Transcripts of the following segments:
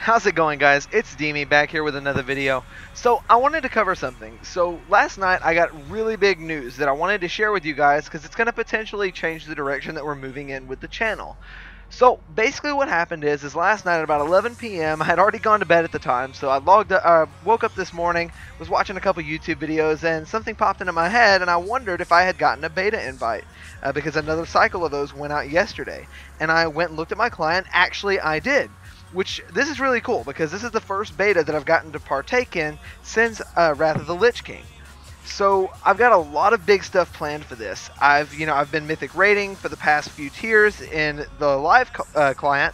How's it going, guys? It's Demi back here with another video. So I wanted to cover something. So last night I got really big news that I wanted to share with you guys because it's going to potentially change the direction that we're moving in with the channel. So basically what happened is last night at about 11 p.m. I had already gone to bed at the time, so I woke up this morning, was watching a couple YouTube videos, and something popped into my head, and I wondered if I had gotten a beta invite because another cycle of those went out yesterday. And I went and looked at my client. Actually, I did. Which, this is really cool because this is the first beta that I've gotten to partake in since Wrath of the Lich King. So I've got a lot of big stuff planned for this. I've been mythic rating for the past few tiers in the live client.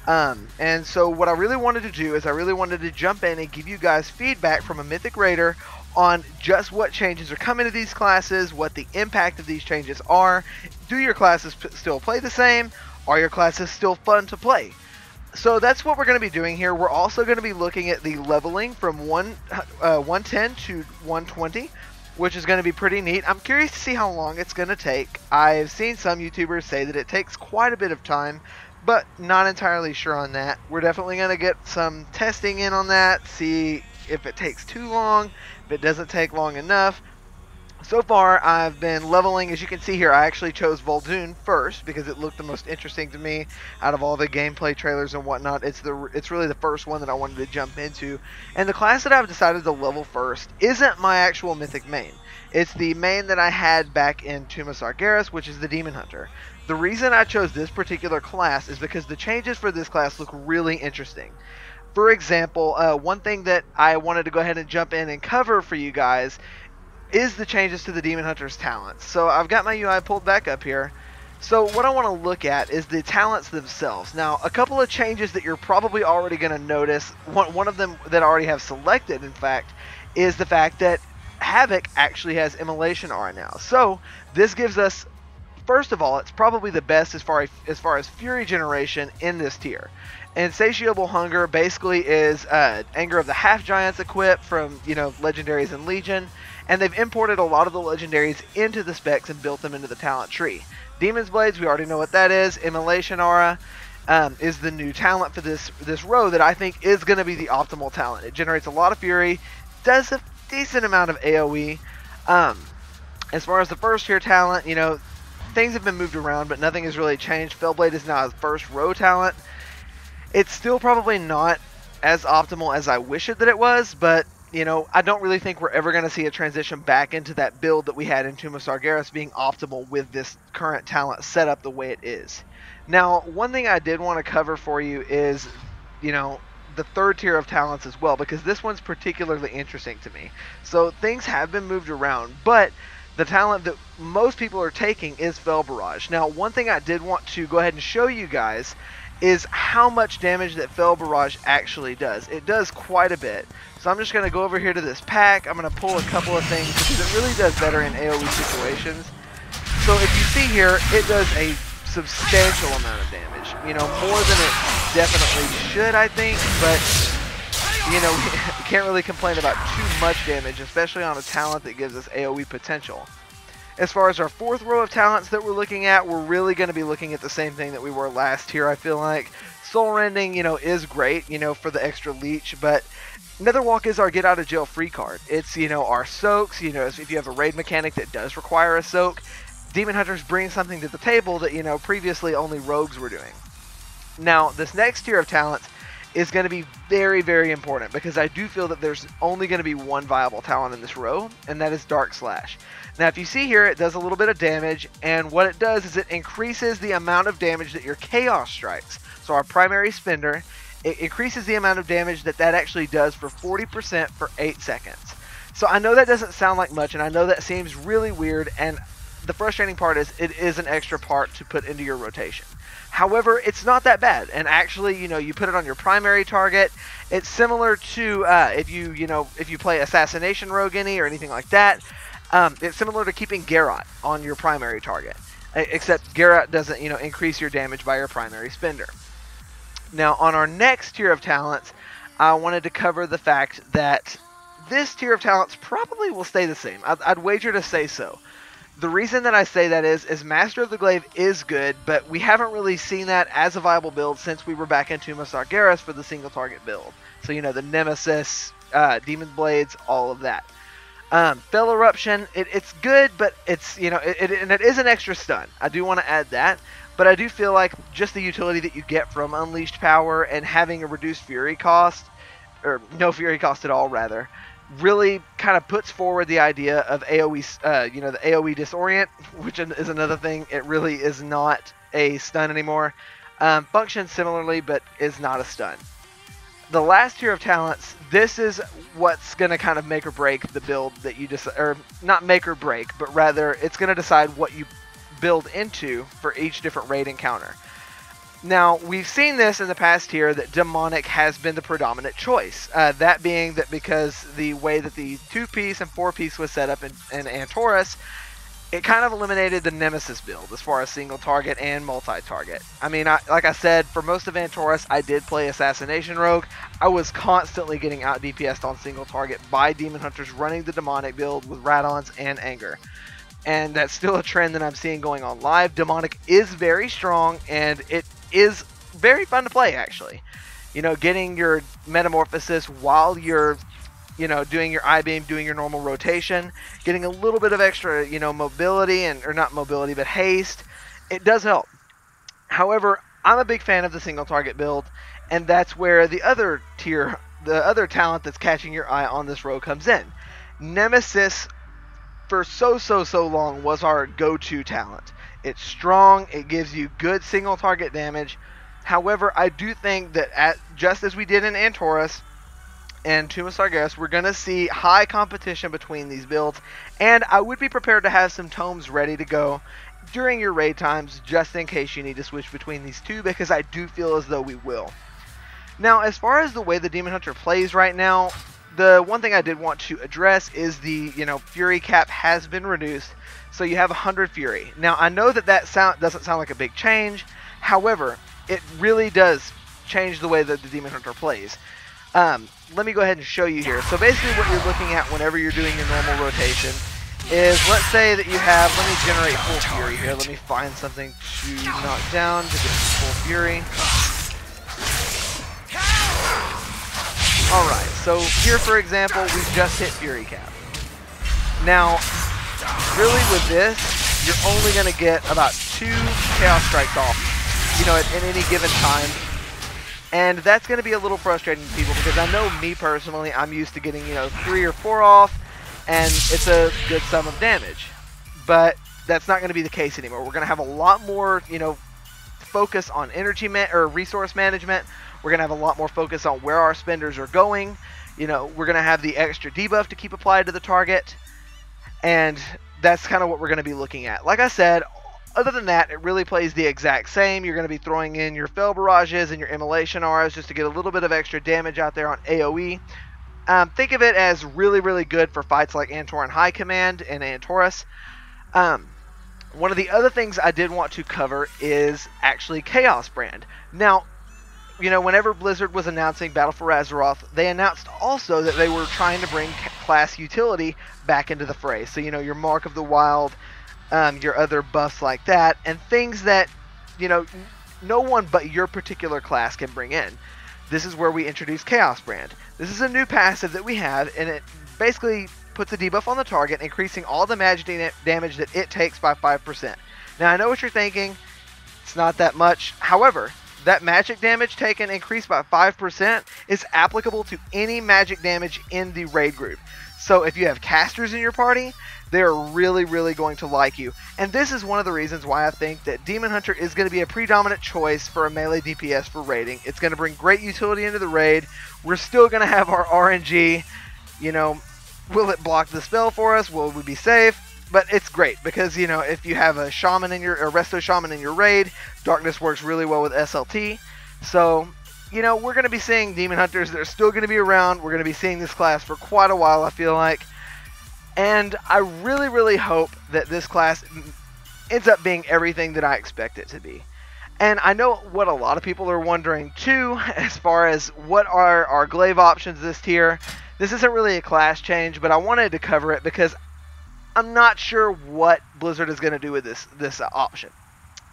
And so what I really wanted to do is I really wanted to jump in and give you guys feedback from a mythic raider on just what changes are coming to these classes, what the impact of these changes are. Do your classes still play the same? Are your classes still fun to play? So that's what we're going to be doing here. We're also going to be looking at the leveling from 110 to 120, which is going to be pretty neat. I'm curious to see how long it's going to take. I've seen some YouTubers say that it takes quite a bit of time, but not entirely sure on that. We're definitely going to get some testing in on that, see if it takes too long, if it doesn't take long enough. So far, I've been leveling. As you can see here, I actually chose Vol'jin first because it looked the most interesting to me out of all the gameplay trailers and whatnot. It's really the first one that I wanted to jump into. And the class that I've decided to level first isn't my actual mythic main. It's the main that I had back in Tomb of Sargeras, which is the Demon Hunter. The reason I chose this particular class is because the changes for this class look really interesting. For example, one thing that I wanted to go ahead and jump in and cover for you guys is the changes to the Demon Hunter's talents. So I've got my UI pulled back up here. So what I want to look at is the talents themselves. Now, a couple of changes that you're probably already going to notice, one of them that I already have selected, in fact, is the fact that Havoc actually has Immolation Aura now. So this gives us, first of all, it's probably the best as far as Fury generation in this tier. Insatiable Hunger basically is Anger of the Half Giants equip from, Legendaries and Legion. And they've imported a lot of the legendaries into the specs and built them into the talent tree. Demon's Blades, we already know what that is. Immolation Aura is the new talent for this row that I think is going to be the optimal talent. It generates a lot of fury, does a decent amount of AoE. As far as the first tier talent, things have been moved around, but nothing has really changed. Fellblade is now a first row talent. It's still probably not as optimal as I wish that it was, but I don't really think we're ever going to see a transition back into that build that we had in Tomb of Sargeras being optimal with this current talent set up the way it is. Now, one thing I did want to cover for you is, the third tier of talents as well, because this one's particularly interesting to me. So things have been moved around, but the talent that most people are taking is Fel Barrage. Now, one thing I did want to go ahead and show you guys is how much damage that Fel Barrage actually does. It does quite a bit. So I'm just going to go over here to this pack. I'm going to pull a couple of things because it really does better in AoE situations. So if you see here, it does a substantial amount of damage. More than it definitely should, I think. But, you can't really complain about too much damage, especially on a talent that gives us AoE potential. As far as our fourth row of talents that we're looking at, we're really going to be looking at the same thing that we were last year, I feel like. Soul Rending, is great, for the extra leech, but Netherwalk is our get out of jail free card. It's, our soaks, if you have a raid mechanic that does require a soak, Demon Hunters bring something to the table that, previously only rogues were doing. Now, this next tier of talents is going to be very, very important because I do feel that there's only going to be one viable talent in this row, and that is Dark Slash. Now, if you see here, it does a little bit of damage, and what it does is it increases the amount of damage that your Chaos strikes. So our primary spender, it increases the amount of damage that actually does for 40% for 8 seconds. So I know that doesn't sound like much, and I know that seems really weird, and the frustrating part is it is an extra part to put into your rotation. However, it's not that bad, and actually, you put it on your primary target. It's similar to if you play Assassination Rogue any or anything like that. It's similar to keeping Garrot on your primary target, except Garrot doesn't, increase your damage by your primary spender. Now, on our next tier of talents, I wanted to cover the fact that this tier of talents probably will stay the same. I'd wager to say so. The reason that I say that is Master of the Glaive is good, but we haven't really seen that as a viable build since we were back in Tomb of Sargeras for the single target build. So, you know, the Nemesis, Demon Blades, all of that. Fell Eruption, it's good, but it's, you know, and it is an extra stun. I do want to add that, but I do feel like just the utility that you get from Unleashed Power and having a reduced Fury cost, or no Fury cost at all, rather, really kind of puts forward the idea of AoE, you know, the AoE Disorient, which is another thing. It really is not a stun anymore. Functions similarly, but is not a stun. The last tier of talents, this is what's going to kind of make or break the build that you just, or not make or break, but rather it's going to decide what you build into for each different raid encounter. Now, we've seen this in the past here that Demonic has been the predominant choice. That being that because the way that the 2-piece and 4-piece was set up in Antorus, it kind of eliminated the Nemesis build as far as single target and multi-target. I mean, like I said, for most of Antorus, I did play Assassination Rogue. I was constantly getting out DPS'd on single target by Demon Hunters running the Demonic build with Radons and Anger. And that's still a trend that I'm seeing going on live. Demonic is very strong, and it is very fun to play, actually. You know, getting your Metamorphosis while you're, you know, doing your I-Beam, doing your normal rotation, getting a little bit of extra, you know, mobility, or not mobility, but haste, it does help. However, I'm a big fan of the single target build, and that's where the other tier, the other talent that's catching your eye on this row comes in. Nemesis, for so long, was our go-to talent. It's strong, it gives you good single target damage. However, I do think that just as we did in Antorus and Tomb of Sargeras, we're going to see high competition between these builds, and I would be prepared to have some tomes ready to go during your raid times just in case you need to switch between these two, because I do feel as though we will. Now, as far as the way the Demon Hunter plays right now, the one thing I did want to address is the, you know, Fury cap has been reduced, so you have 100 Fury. Now, I know that doesn't sound like a big change, however, it really does change the way that the Demon Hunter plays. Let me go ahead and show you here. So basically what you're looking at whenever you're doing your normal rotation is, let's say that you have, let me generate full Fury here. Let me find something to knock down to get full Fury. Alright, so here for example, we just hit Fury cap. Now, really with this, you're only going to get about 2 Chaos Strikes off, you know, at any given time. And that's going to be a little frustrating to people, because I know me personally, I'm used to getting, you know, 3 or 4 off, and it's a good sum of damage. But that's not going to be the case anymore. We're going to have a lot more, you know, focus on energy or resource management. We're going to have a lot more focus on where our spenders are going. You know, we're going to have the extra debuff to keep applied to the target. And that's kind of what we're going to be looking at. Like I said, other than that, it really plays the exact same. You're going to be throwing in your Fell Barrages and your Immolation Auras just to get a little bit of extra damage out there on AoE. Think of it as really good for fights like Antoran High Command and Antorus. One of the other things I did want to cover is actually Chaos Brand. Now, you know, whenever Blizzard was announcing Battle for Azeroth, they announced also that they were trying to bring class utility back into the fray. So, you know, your Mark of the Wild, your other buffs like that, and things that, you know, no one but your particular class can bring in. This is where we introduce Chaos Brand. This is a new passive that we have, and it basically puts a debuff on the target, increasing all the magic damage that it takes by 5%. Now, I know what you're thinking. It's not that much. However, that magic damage taken increased by 5% is applicable to any magic damage in the raid group. So if you have casters in your party, they're really going to like you. And this is one of the reasons why I think that Demon Hunter is going to be a predominant choice for a melee DPS for raiding. It's going to bring great utility into the raid. We're still going to have our RNG. You know, will it block the spell for us? Will we be safe? But it's great because, you know, if you have a shaman in your, a resto shaman in your raid, darkness works really well with SLT. So, you know, we're going to be seeing Demon Hunters. They're still going to be around. We're going to be seeing this class for quite a while, I feel like. And I really hope that this class ends up being everything that I expect it to be. And I know what a lot of people are wondering too, as far as what are our glaive options this tier. This isn't really a class change, but I wanted to cover it because I'm not sure what Blizzard is going to do with this option.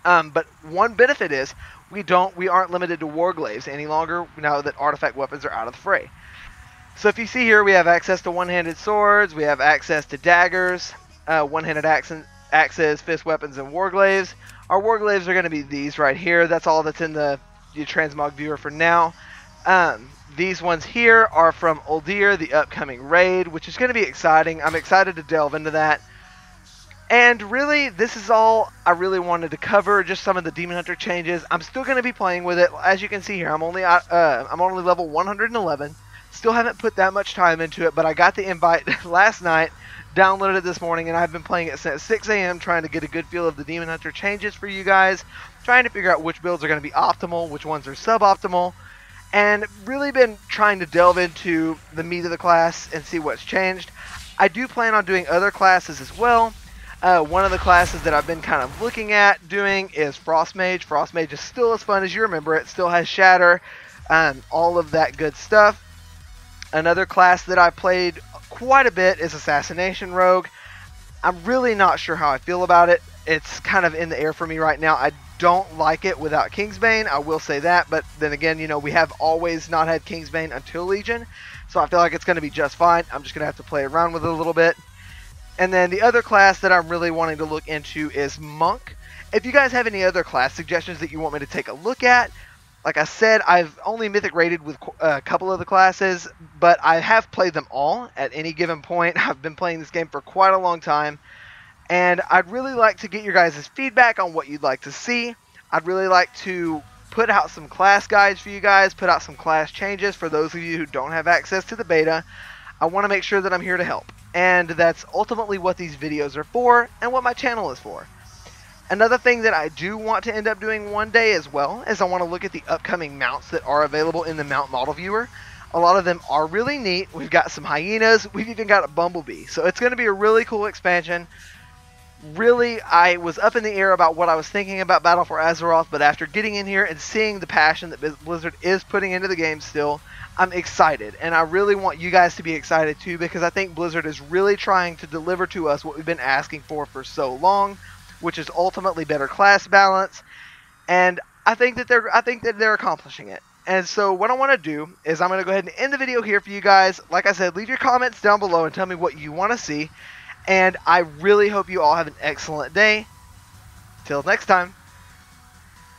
But one benefit is we aren't limited to Warglaives any longer now that artifact weapons are out of the fray. So if you see here, we have access to one-handed swords, we have access to daggers, one-handed axes, fist weapons, and Warglaives. Our Warglaives are going to be these right here. That's all that's in the transmog viewer for now. These ones here are from Uldir, the upcoming raid, which is going to be exciting. I'm excited to delve into that. And really, this is all I really wanted to cover, just some of the Demon Hunter changes. I'm still going to be playing with it. As you can see here, I'm only level 111. Still haven't put that much time into it, but I got the invite last night, downloaded it this morning, and I've been playing it since 6 a.m. trying to get a good feel of the Demon Hunter changes for you guys, trying to figure out which builds are going to be optimal, which ones are suboptimal, and really been trying to delve into the meat of the class and see what's changed. I do plan on doing other classes as well. One of the classes that I've been kind of looking at doing is Frost Mage. Frost Mage is still as fun as you remember it. Still has Shatter, all of that good stuff. Another class that I played quite a bit is Assassination Rogue. I'm really not sure how I feel about it. It's kind of in the air for me right now. I don't like it without Kingsbane, I will say that. But then again, you know, we have always not had Kingsbane until Legion. So I feel like it's going to be just fine. I'm just going to have to play around with it a little bit. And then the other class that I'm really wanting to look into is Monk. If you guys have any other class suggestions that you want me to take a look at, like I said, I've only Mythic rated with a couple of the classes, but I have played them all at any given point. I've been playing this game for quite a long time, and I'd really like to get your guys' feedback on what you'd like to see. I'd really like to put out some class guides for you guys, put out some class changes for those of you who don't have access to the beta. I want to make sure that I'm here to help. And that's ultimately what these videos are for and what my channel is for. Another thing that I do want to end up doing one day as well is I want to look at the upcoming mounts that are available in the mount model viewer. A lot of them are really neat. We've got some hyenas. We've even got a bumblebee. So it's going to be a really cool expansion. Really, I was up in the air about what I was thinking about Battle for Azeroth, but after getting in here and seeing the passion that Blizzard is putting into the game still, I'm excited, and I really want you guys to be excited too, because I think Blizzard is really trying to deliver to us what we've been asking for so long, which is ultimately better class balance, and I think that they're accomplishing it. And so what I want to do is I'm going to go ahead and end the video here for you guys. Like I said, leave your comments down below and tell me what you want to see, and I really hope you all have an excellent day. Till next time.